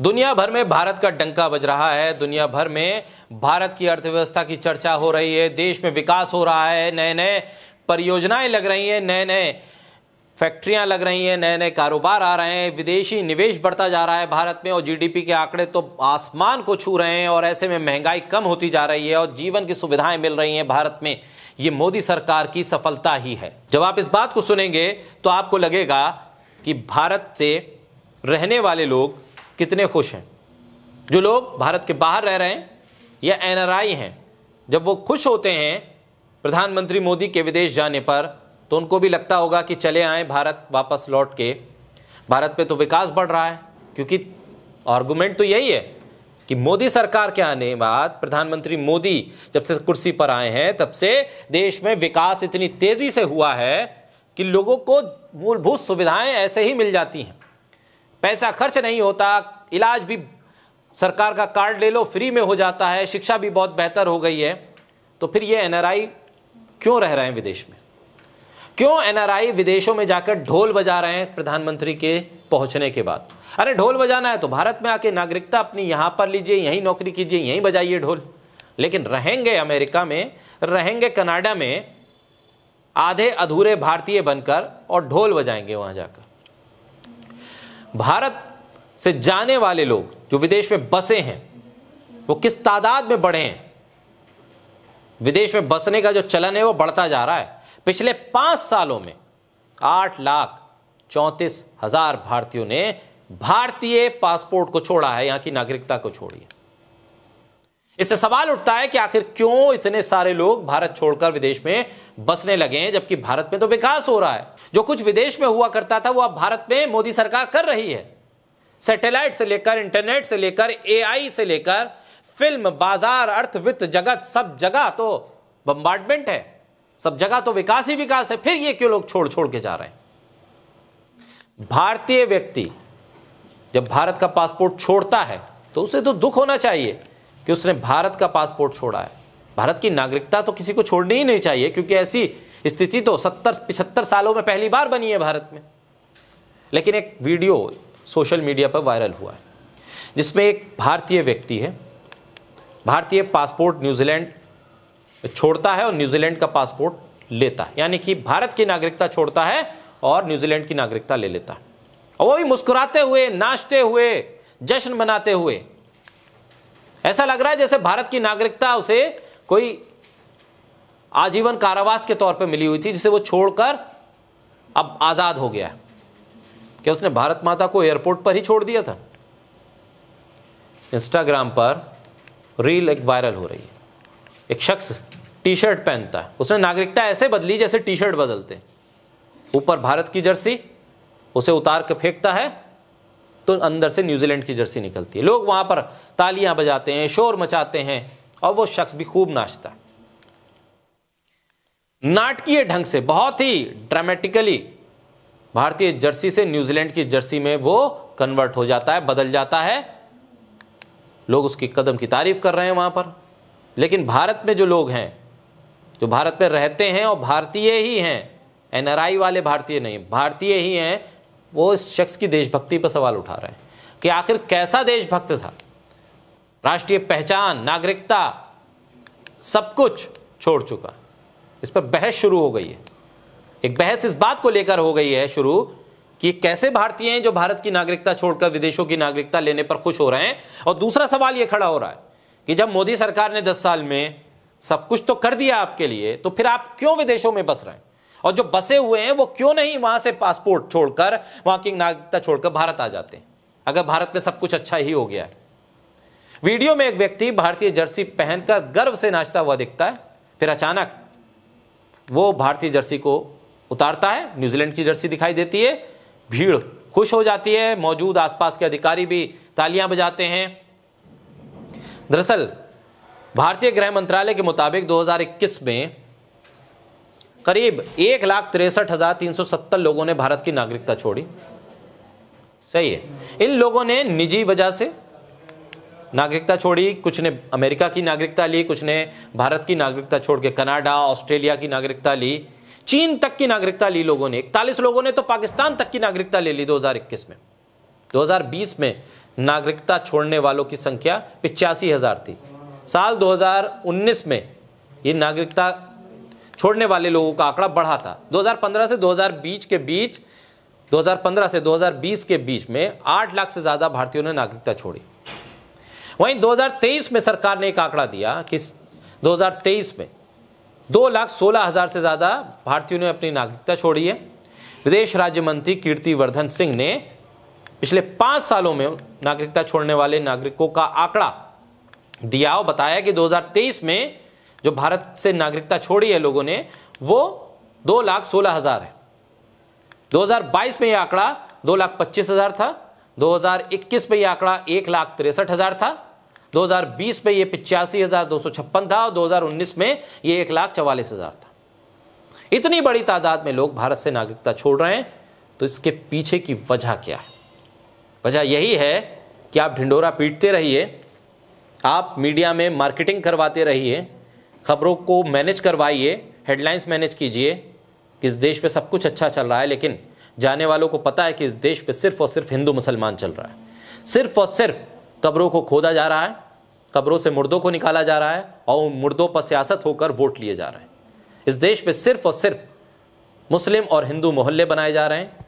दुनिया भर में भारत का डंका बज रहा है। दुनिया भर में भारत की अर्थव्यवस्था की चर्चा हो रही है। देश में विकास हो रहा है, नए नए परियोजनाएं लग रही हैं, नए नए फैक्ट्रियां लग रही हैं, नए नए कारोबार आ रहे हैं, विदेशी निवेश बढ़ता जा रहा है भारत में और जीडीपी के आंकड़े तो आसमान को छू रहे हैं। और ऐसे में महंगाई कम होती जा रही है और जीवन की सुविधाएं मिल रही हैं भारत में। ये मोदी सरकार की सफलता ही है। जब आप इस बात को सुनेंगे तो आपको लगेगा कि भारत से रहने वाले लोग कितने खुश हैं। जो लोग भारत के बाहर रह रहे हैं या एनआरआई हैं, जब वो खुश होते हैं प्रधानमंत्री मोदी के विदेश जाने पर, तो उनको भी लगता होगा कि चले आए भारत वापस लौट के। भारत में तो विकास बढ़ रहा है, क्योंकि आर्गुमेंट तो यही है कि मोदी सरकार के आने के बाद, प्रधानमंत्री मोदी जब से कुर्सी पर आए हैं, तब से देश में विकास इतनी तेजी से हुआ है कि लोगों को मूलभूत सुविधाएं ऐसे ही मिल जाती हैं। पैसा खर्च नहीं होता, इलाज भी सरकार का कार्ड ले लो फ्री में हो जाता है, शिक्षा भी बहुत बेहतर हो गई है। तो फिर ये एनआरआई क्यों रह रहे हैं विदेश में? क्यों एनआरआई विदेशों में जाकर ढोल बजा रहे हैं प्रधानमंत्री के पहुंचने के बाद? अरे ढोल बजाना है तो भारत में आके नागरिकता अपनी यहां पर लीजिए, यहीं नौकरी कीजिए, यहीं बजाइए ढोल। लेकिन रहेंगे अमेरिका में, रहेंगे कनाडा में आधे अधूरे भारतीय बनकर और ढोल बजाएंगे वहां जाकर। भारत से जाने वाले लोग जो विदेश में बसे हैं वो किस तादाद में बढ़े हैं? विदेश में बसने का जो चलन है वो बढ़ता जा रहा है। पिछले 5 सालों में 8,34,000 भारतीयों ने भारतीय पासपोर्ट को छोड़ा है, यहां की नागरिकता को छोड़ी है। इससे सवाल उठता है कि आखिर क्यों इतने सारे लोग भारत छोड़कर विदेश में बसने लगे हैं, जबकि भारत में तो विकास हो रहा है। जो कुछ विदेश में हुआ करता था वो अब भारत में मोदी सरकार कर रही है। सैटेलाइट से लेकर, इंटरनेट से लेकर, एआई से लेकर, फिल्म, बाजार, अर्थवित्त जगत, सब जगह तो बम्बार्डमेंट है, सब जगह तो विकास ही विकास है। फिर ये क्यों लोग छोड़ छोड़ के जा रहे हैं? भारतीय व्यक्ति जब भारत का पासपोर्ट छोड़ता है तो उसे तो दुख होना चाहिए कि उसने भारत का पासपोर्ट छोड़ा है। भारत की नागरिकता तो किसी को छोड़नी ही नहीं चाहिए, क्योंकि ऐसी स्थिति तो 70-75 सालों में पहली बार बनी है भारत में। लेकिन एक वीडियो सोशल मीडिया पर वायरल हुआ है जिसमें एक भारतीय व्यक्ति है, भारतीय पासपोर्ट न्यूजीलैंड छोड़ता है और न्यूजीलैंड का पासपोर्ट लेता है, यानी कि भारत की नागरिकता छोड़ता है और न्यूजीलैंड की नागरिकता ले लेता है। और वो भी मुस्कुराते हुए, नाचते हुए, जश्न मनाते हुए। ऐसा लग रहा है जैसे भारत की नागरिकता उसे कोई आजीवन कारावास के तौर पर मिली हुई थी, जिसे वो छोड़कर अब आजाद हो गया। क्या उसने भारत माता को एयरपोर्ट पर ही छोड़ दिया था? इंस्टाग्राम पर रील एक वायरल हो रही है। एक शख्स टी शर्ट पहनता है, उसने नागरिकता ऐसे बदली जैसे टी शर्ट बदलते। ऊपर भारत की जर्सी, उसे उतार के फेंकता है तो अंदर से न्यूजीलैंड की जर्सी निकलती है। लोग वहां पर तालियां बजाते हैं, शोर मचाते हैं और वो शख्स भी खूब नाचता है। नाटकीय ढंग से, बहुत ही ड्रामेटिकली भारतीय जर्सी से न्यूजीलैंड की जर्सी में वो कन्वर्ट हो जाता है, बदल जाता है। लोग उसकी कदम की तारीफ कर रहे हैं वहां पर। लेकिन भारत में जो लोग हैं, जो भारत में रहते हैं और भारतीय ही हैं, एनआरआई वाले भारतीय नहीं, भारतीय ही हैं, वो इस शख्स की देशभक्ति पर सवाल उठा रहे हैं कि आखिर कैसा देशभक्त था। राष्ट्रीय पहचान, नागरिकता, सब कुछ छोड़ चुका। इस पर बहस शुरू हो गई है। एक बहस इस बात को लेकर हो गई है शुरू कि कैसे भारतीय हैं जो भारत की नागरिकता छोड़कर विदेशों की नागरिकता लेने पर खुश हो रहे हैं। और दूसरा सवाल यह खड़ा हो रहा है कि जब मोदी सरकार ने 10 साल में सब कुछ तो कर दिया आपके लिए, तो फिर आप क्यों विदेशों में बस रहे हैं? और जो बसे हुए हैं वो क्यों नहीं वहां से पासपोर्ट छोड़कर, वहां की नागरिकता छोड़कर भारत आ जाते हैं, अगर भारत में सब कुछ अच्छा ही हो गया है? वीडियो में एक व्यक्ति भारतीय जर्सी पहनकर गर्व से नाचता हुआ दिखता है। फिर अचानक वो भारतीय जर्सी को उतारता है, न्यूजीलैंड की जर्सी दिखाई देती है। भीड़ खुश हो जाती है, मौजूद आसपास के अधिकारी भी तालियां बजाते हैं। दरअसल भारतीय गृह मंत्रालय के मुताबिक 2021 में करीब 1,63,370 लोगों ने भारत की नागरिकता छोड़ी। सही है, इन लोगों ने निजी वजह से नागरिकता छोड़ी। कुछ ने अमेरिका की नागरिकता ली, कुछ ने भारत की नागरिकता छोड़ के कनाडा, ऑस्ट्रेलिया की नागरिकता ली, चीन तक की नागरिकता ली लोगों ने। 41 लोगों ने तो पाकिस्तान तक की नागरिकता ले ली 2021 में। 2020 में नागरिकता छोड़ने वालों की संख्या 85,000 थी। साल 2019 में ये नागरिकता छोड़ने वाले लोगों का आंकड़ा बढ़ा था। 2015 से 2020 के बीच में 8 लाख से ज्यादा भारतीयों ने नागरिकता छोड़ी। वहीं 2023 में सरकार ने एक आंकड़ा दिया कि 2023 में 2,16,000 से ज्यादा भारतीयों ने अपनी नागरिकता छोड़ी है। विदेश राज्य मंत्री कीर्तिवर्धन सिंह ने पिछले 5 सालों में नागरिकता छोड़ने वाले नागरिकों का आंकड़ा दिया और बताया कि 2023 में जो भारत से नागरिकता छोड़ी है लोगों ने, वो 2,16,000 है। 2022 में यह आंकड़ा 2,25,000 था। 2021 में यह आंकड़ा 1,63,000 था। 2020 में यह 85,256 था और 2019 में यह 1,44,000 था। इतनी बड़ी तादाद में लोग भारत से नागरिकता छोड़ रहे हैं, तो इसके पीछे की वजह क्या है? वजह यही है कि आप ढिंढोरा पीटते रहिए, आप मीडिया में मार्केटिंग करवाते रहिए, खबरों को मैनेज करवाइए, हेडलाइंस मैनेज कीजिए कि इस देश पे सब कुछ अच्छा चल रहा है, लेकिन जाने वालों को पता है कि इस देश पे सिर्फ और सिर्फ हिंदू मुसलमान चल रहा है। सिर्फ और सिर्फ कब्रों को खोदा जा रहा है, कब्रों से मुर्दों को निकाला जा रहा है और उन मुर्दों पर सियासत होकर वोट लिए जा रहे हैं। इस देश पे सिर्फ और सिर्फ मुस्लिम और हिंदू मोहल्ले बनाए जा रहे हैं।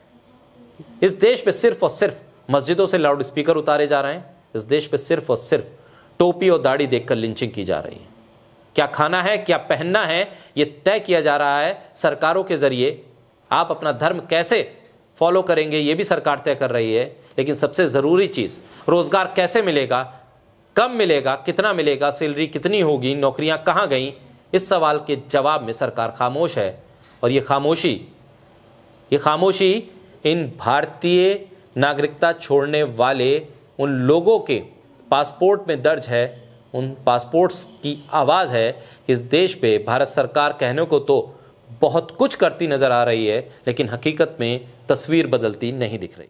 इस देश पे सिर्फ और सिर्फ मस्जिदों से लाउड स्पीकर उतारे जा रहे हैं। इस देश पे सिर्फ और सिर्फ टोपी और दाढ़ी देखकर लिंचिंग की जा रही है। क्या खाना है, क्या पहनना है, ये तय किया जा रहा है सरकारों के जरिए। आप अपना धर्म कैसे फॉलो करेंगे ये भी सरकार तय कर रही है। लेकिन सबसे जरूरी चीज, रोजगार कैसे मिलेगा, कब मिलेगा, कितना मिलेगा, सैलरी कितनी होगी, नौकरियां कहां गई, इस सवाल के जवाब में सरकार खामोश है। और ये खामोशी इन भारतीय नागरिकता छोड़ने वाले उन लोगों के पासपोर्ट में दर्ज है। उन पासपोर्ट्स की आवाज है कि इस देश पे भारत सरकार कहने को तो बहुत कुछ करती नजर आ रही है, लेकिन हकीकत में तस्वीर बदलती नहीं दिख रही।